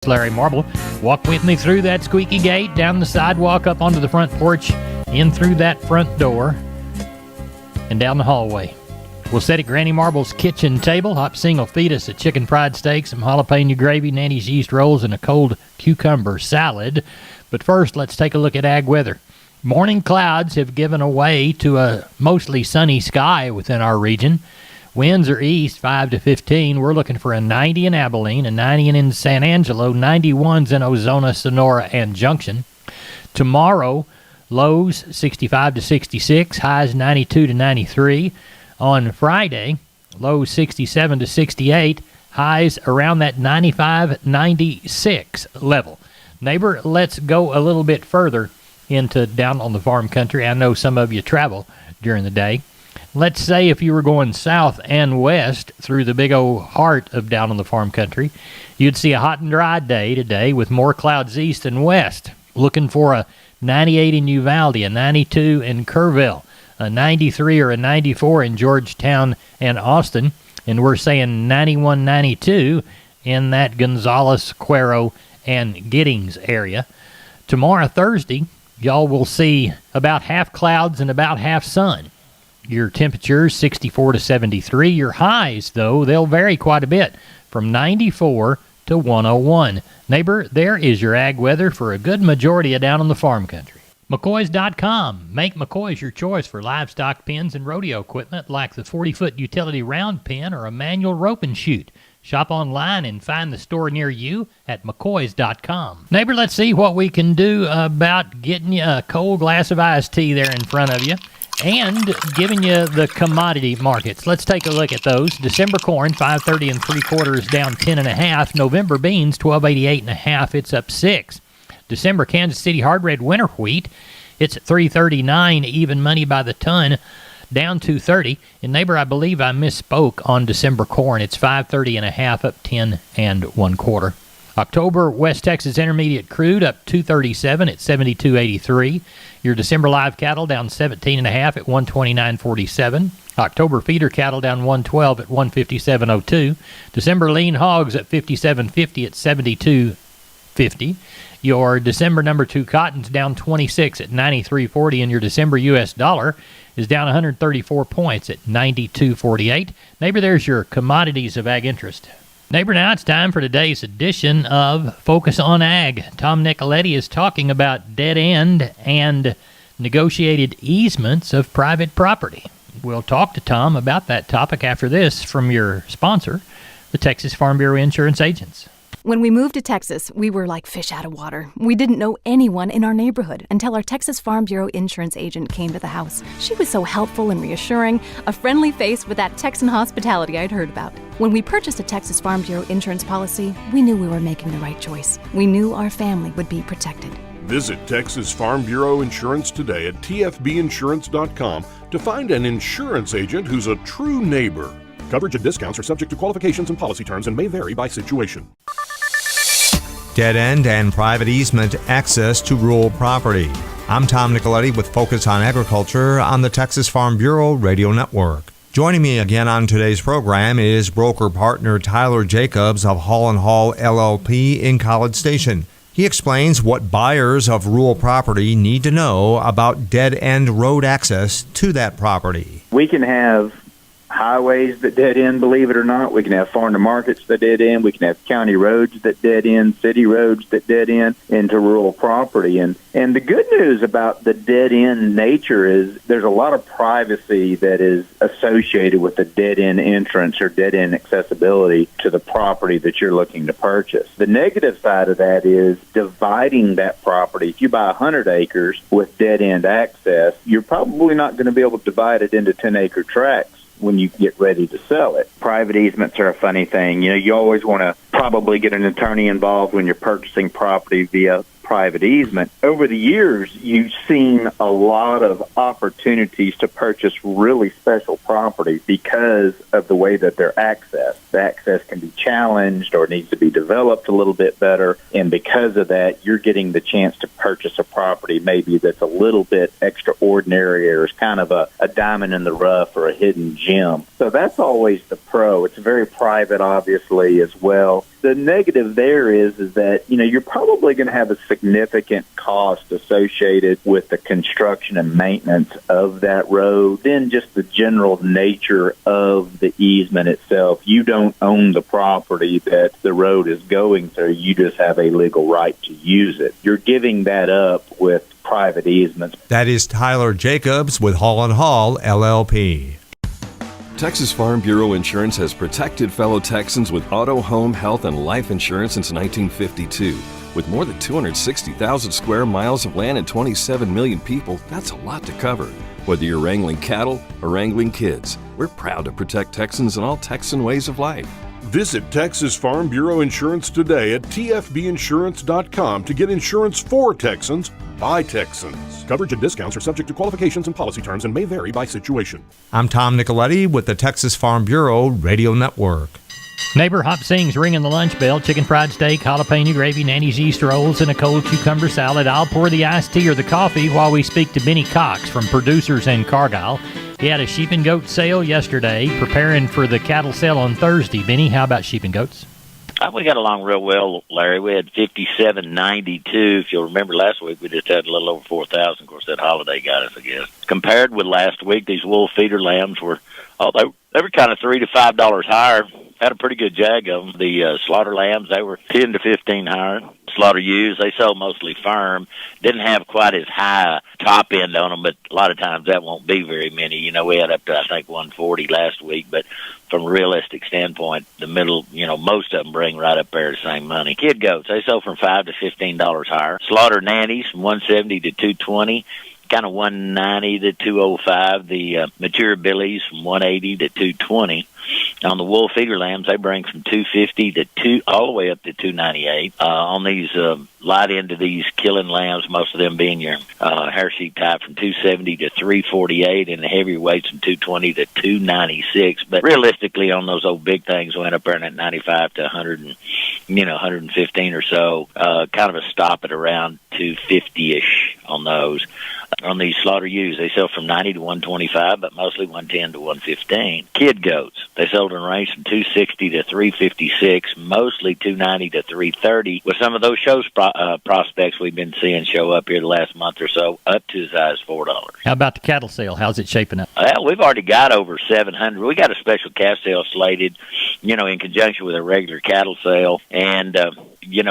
Larry Marble. Walk with me through that squeaky gate, down the sidewalk, up onto the front porch, in through that front door, and down the hallway. We'll sit at Granny Marble's kitchen table. Hop Sing will feed us a chicken fried steak, some jalapeno gravy, Nanny's yeast rolls, and a cold cucumber salad. But first, let's take a look at ag weather. Morning clouds have given way to a mostly sunny sky within our region. Winds are east, 5 to 15. We're looking for a 90 in Abilene, a 90 in San Angelo, 91s in Ozona, Sonora, and Junction. Tomorrow, lows 65 to 66, highs 92 to 93. On Friday, lows 67 to 68, highs around that 95, 96 level. Neighbor, let's go a little bit further into down on the farm country. I know some of you travel during the day. Let's say if you were going south and west through the big old heart of down on the farm country, you'd see a hot and dry day today with more clouds east and west. Looking for a 98 in Uvalde, a 92 in Kerrville, a 93 or a 94 in Georgetown and Austin, and we're saying 91, 92 in that Gonzales, Cuero, and Giddings area. Tomorrow, Thursday, y'all will see about half clouds and about half sun. Your temperatures 64 to 73. Your highs, though, they'll vary quite a bit, from 94 to 101. Neighbor, there is your ag weather for a good majority of down on the farm country. McCoys.com. Make McCoys your choice for livestock pens and rodeo equipment like the 40-foot utility round pen or a manual rope and chute. Shop online and find the store near you at McCoys.com. Neighbor, let's see what we can do about getting you a cold glass of iced tea there in front of you and giving you the commodity markets. Let's take a look at those. December corn, 5.30 3/4, down 10.5. November beans, 12.88.5. It's up 6. December Kansas City hard red winter wheat, it's at 3.39, even money by the ton, down 2.30. And neighbor, I believe I misspoke on December corn. It's 5.30.5, up 10 1/4. October West Texas Intermediate crude up 237 at 72.83. Your December live cattle down 17.5 at 129.47. October feeder cattle down 112 at 157.02. December lean hogs at 57.50 at 72.50. Your December number 2 cotton's down 26 at 93.40, and your December U.S. dollar is down 134 points at 92.48. Neighbor, there's your commodities of ag interest. Neighbor, now it's time for today's edition of Focus on Ag. Tom Nicoletti is talking about dead end and negotiated easements of private property. We'll talk to Tom about that topic after this from your sponsor, the Texas Farm Bureau Insurance Agents. When we moved to Texas, we were like fish out of water. We didn't know anyone in our neighborhood until our Texas Farm Bureau insurance agent came to the house. She was so helpful and reassuring, a friendly face with that Texan hospitality I'd heard about. When we purchased a Texas Farm Bureau insurance policy, we knew we were making the right choice. We knew our family would be protected. Visit Texas Farm Bureau Insurance today at tfbinsurance.com to find an insurance agent who's a true neighbor. Coverage and discounts are subject to qualifications and policy terms and may vary by situation. Dead end and private easement access to rural property. I'm Tom Nicoletti with Focus on Agriculture on the Texas Farm Bureau Radio Network. Joining me again on today's program is broker partner Tyler Jacobs of Hall & Hall LLP in College Station. He explains what buyers of rural property need to know about dead-end road access to that property. We can have highways that dead end, believe it or not. We can have farm to markets that dead end. We can have county roads that dead end, city roads that dead end into rural property. And the good news about the dead end nature is there's a lot of privacy that is associated with the dead end entrance or dead end accessibility to the property that you're looking to purchase. The negative side of that is dividing that property. If you buy 100 acres with dead end access, you're probably not going to be able to divide it into 10-acre tracts when you get ready to sell it. Private easements are a funny thing. You know, you always want to probably get an attorney involved when you're purchasing property via private easement. Over the years, you've seen a lot of opportunities to purchase really special property because of the way that they're accessed. The access can be challenged or needs to be developed a little bit better, and because of that, you're getting the chance to purchase a property maybe that's a little bit extraordinary or is kind of a diamond in the rough or a hidden gem. So that's always the pro. It's very private, obviously, as well. The negative there is that, you're probably going to have a significant cost associated with the construction and maintenance of that road. Then just the general nature of the easement itself. You don't own the property that the road is going through. You just have a legal right to use it. You're giving that up with private easements. That is Tyler Jacobs with Hall & Hall, LLP. Texas Farm Bureau Insurance has protected fellow Texans with auto, home, health, and life insurance since 1952. With more than 260,000 square miles of land and 27 million people, that's a lot to cover. Whether you're wrangling cattle or wrangling kids, we're proud to protect Texans in all Texan ways of life. Visit Texas Farm Bureau Insurance today at tfbinsurance.com to get insurance for Texans by Texans. Coverage and discounts are subject to qualifications and policy terms and may vary by situation. I'm Tom Nicoletti with the Texas Farm Bureau Radio Network. Neighbor Hop Sing's ringing the lunch bell. Chicken fried steak, jalapeno gravy, Nanny's yeast rolls, and a cold cucumber salad. I'll pour the iced tea or the coffee while we speak to Benny Cox from Producers in Cargyle. He had a sheep and goat sale yesterday, preparing for the cattle sale on Thursday. Benny, how about sheep and goats? We got along real well, Larry. We had 57.92. If you'll remember last week, we just had a little over 4,000. Of course, that holiday got us, I guess. Compared with last week, these wool feeder lambs were, they were kind of $3 to $5 higher. Had a pretty good jag of them. The slaughter lambs, they were 10 to 15 higher. Slaughter ewes, they sold mostly firm. Didn't have quite as high top end on them, but a lot of times that won't be very many. We had up to, I think, 140 last week, but from a realistic standpoint, the middle, most of them bring right up there the same money. Kid goats, they sold from $5 to $15 higher. Slaughter nannies from $170 to $220. Kind of $190 to $205. The mature billies from $180 to $220. On the wool feeder lambs, they bring from $250 to all the way up to $298. On these light end of these killing lambs, most of them being your hair sheep type, from $270 to $348, and the heavier weights from $220 to $296. But realistically, on those old big things, went up there in that 95 to 100, 115 or so. Kind of a stop at around 250-ish on those. On these slaughter ewes, they sell from 90 to 125, but mostly 110 to 115. Kid goats, they sold in range from 260 to 356, mostly 290 to 330, with some of those show prospects we've been seeing show up here the last month or so, up to as high as $4. How about the cattle sale? How's it shaping up? Well, we've already got over 700. We got a special calf sale slated, in conjunction with a regular cattle sale, and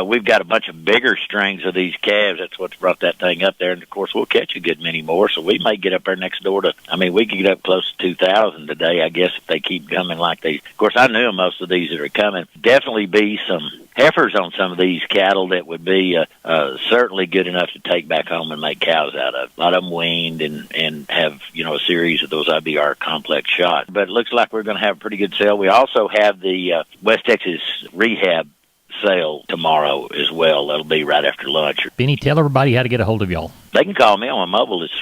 we've got a bunch of bigger strings of these calves. That's what's brought that thing up there. And, of course, we'll catch a good many more. So we may get up there next door to, we could get up close to 2,000 today, I guess, if they keep coming like these. Of course, I knew most of these that are coming. Definitely be some heifers on some of these cattle that would be certainly good enough to take back home and make cows out of. A lot of them weaned and have, a series of those IBR complex shot. But it looks like we're going to have a pretty good sale. We also have the West Texas Rehab sale tomorrow as well. That'll be right after lunch. Benny, tell everybody how to get a hold of y'all. They can call me on my mobile. It's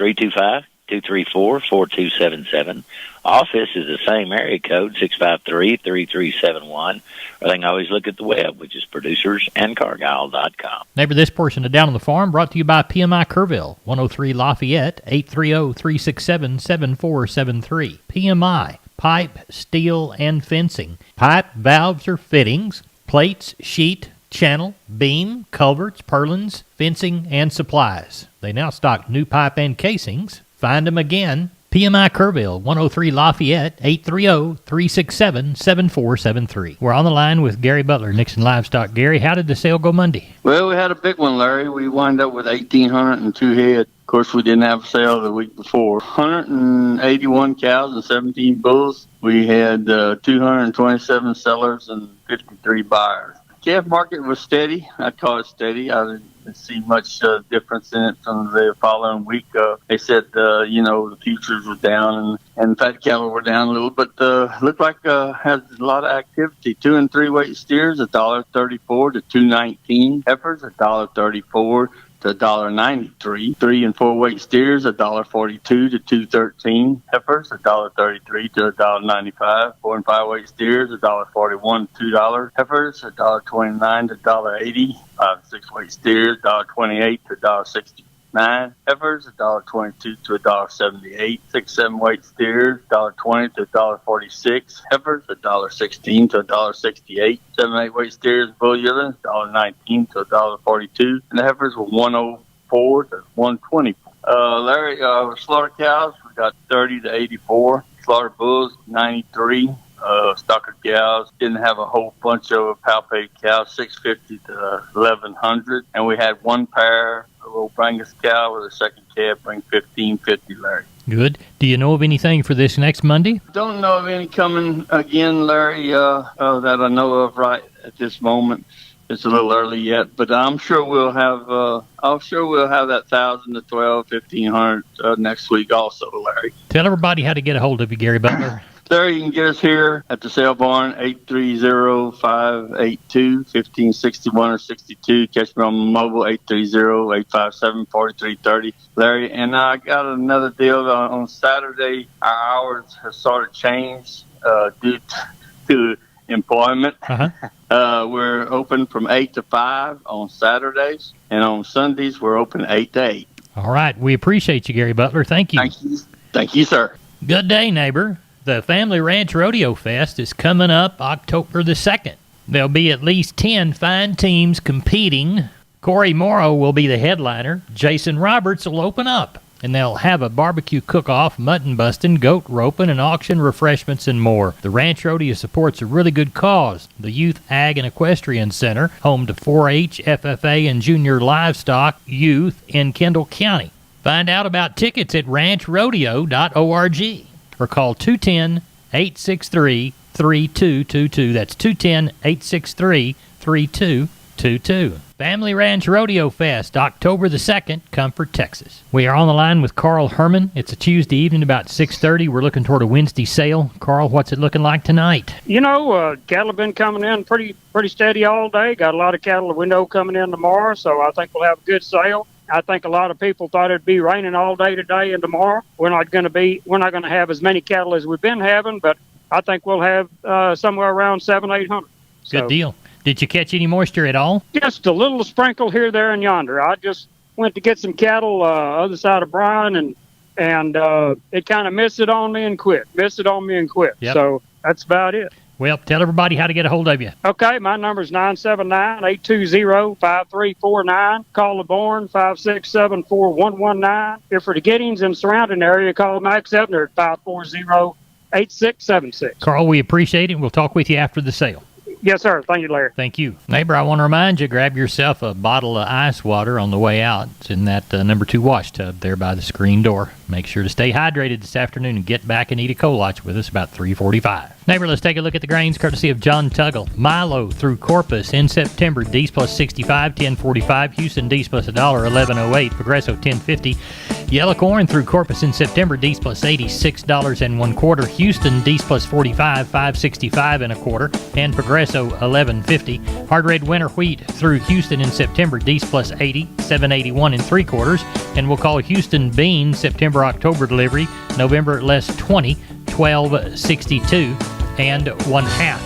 325-234-4277. Office is the same area code, 653-3371. Or they can always look at the web, which is producersandcargyle.com. Neighbor, this portion of Down on the Farm brought to you by PMI Kerrville, 103 Lafayette, 830-367-7473. PMI, pipe, steel, and fencing. Pipe, valves, or fittings. Plates, sheet, channel, beam, culverts, purlins, fencing, and supplies. They now stock new pipe and casings. Find them again. PMI Kerrville, 103 Lafayette, 830-367-7473. We're on the line with Gary Butler, Nixon Livestock. Gary, how did the sale go Monday? Well, we had a big one, Larry. We wound up with 1,802 head. Of course, we didn't have a sale the week before. 181 cows and 17 bulls. We had 227 sellers and 53 buyers. Calf market was steady. I'd call it steady. I didn't see much difference in it from the following week. They said, the futures were down and fat cattle were down a little, but looked like has a lot of activity. 2 and 3 weight steers, $1.34 to $2.19. Heifers, $1.34 to $1.93. 3 and 4 weight steers, $1.42 to $2.13. Heifers, $1.33 to $1.95. 4 and 5 weight steers, $1.41 to $2. Heifers, $1.29 to $1.80. 5 and 6 weight steers, $1.28 to $1.60. $1.69. Heifers, $1.22 to $1.78. 6-7 weight steers, $1.20 to $1.46. Heifers, $1.16 to $1.68. 7-8 weight steers, bull yearlings, $1.19 to $1.42. And the heifers were $1.04 to $1.20. Larry, slaughter cows, we got 30 to 84. Slaughter bulls, 93. Stocker cows, didn't have a whole bunch of palpated cows, 650 to 1100. And we had one pair of old Brangus cow with a second calf, bring 1550, Larry. Good. Do you know of anything for this next Monday? Don't know of any coming again, Larry, that I know of right at this moment. It's a little early yet, but I'm sure we'll have that 1,000 to 1,500 next week also, Larry. Tell everybody how to get a hold of you, Gary Butler. Larry, you can get us here at the sale barn, 830-582-1561 or 62. Catch me on mobile, 830-857-4330. Larry, and I got another deal on Saturday. Our hours have sort of changed due to employment. We're open from 8 to 5 on Saturdays, and on Sundays we're open 8 to 8. All right. We appreciate you, Gary Butler. Thank you. Thank you. Thank you, sir. Good day, neighbor. The Family Ranch Rodeo Fest is coming up October the 2nd. There'll be at least 10 fine teams competing. Corey Morrow will be the headliner. Jason Roberts will open up. And they'll have a barbecue cook-off, mutton busting, goat roping, and auction refreshments and more. The Ranch Rodeo supports a really good cause. The Youth Ag and Equestrian Center, home to 4-H, FFA, and junior livestock youth in Kendall County. Find out about tickets at ranchrodeo.org or call 210-863-3222. That's 210-863-3222. Family Ranch Rodeo Fest, October the 2nd, Comfort, Texas. We are on the line with Carl Herman. It's a Tuesday evening, about 6:30. We're looking toward a Wednesday sale. Carl, what's it looking like tonight? Cattle have been coming in pretty steady all day. Got a lot of cattle at window coming in tomorrow, so I think we'll have a good sale. I think a lot of people thought it'd be raining all day today and tomorrow. We're not going to have as many cattle as we've been having, but I think we'll have somewhere around 700-800. Good deal. Did you catch any moisture at all? Just a little sprinkle here, there, and yonder. I just went to get some cattle other side of Bryan, and it kind of missed it on me and quit. Yep. So that's about it. Well, tell everybody how to get a hold of you. Okay, my number is 979-820-5349. Call the Bourne, 567-4119. If for the Giddings and surrounding area, call Max Ebner at 540-8676. Carl, we appreciate it. We'll talk with you after the sale. Yes, sir. Thank you, Larry. Thank you. Neighbor, I want to remind you, grab yourself a bottle of ice water on the way out. It's in that number 2 wash tub there by the screen door. Make sure to stay hydrated this afternoon and get back and eat a Kolach with us about 3:45. Neighbor, let's take a look at the grains courtesy of John Tuggle. Milo through Corpus in September, D's plus 65, 10.45. Houston, D's plus $1, 11.08. Progresso, 10.50. Yellow corn through Corpus in September, D's plus 80, $6.25. Houston, D's plus 45, 5.65 and a quarter. And Progresso, 11.50. Hard red winter wheat through Houston in September, D's plus 80, 7.81 and 3/4. And we'll call Houston bean September, October delivery, November less 20, 12.62 and 1/2.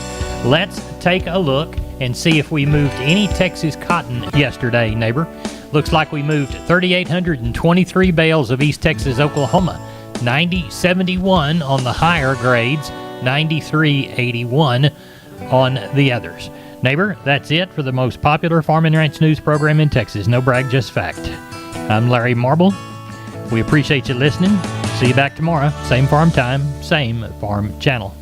Let's take a look and see if we moved any Texas cotton yesterday, neighbor. Looks like we moved 3,823 bales of East Texas, Oklahoma. 90.71 on the higher grades, 93.81 on the others. Neighbor, that's it for the most popular farm and ranch news program in Texas. No brag, just fact. I'm Larry Marble. We appreciate you listening. See you back tomorrow. Same farm time, same farm channel.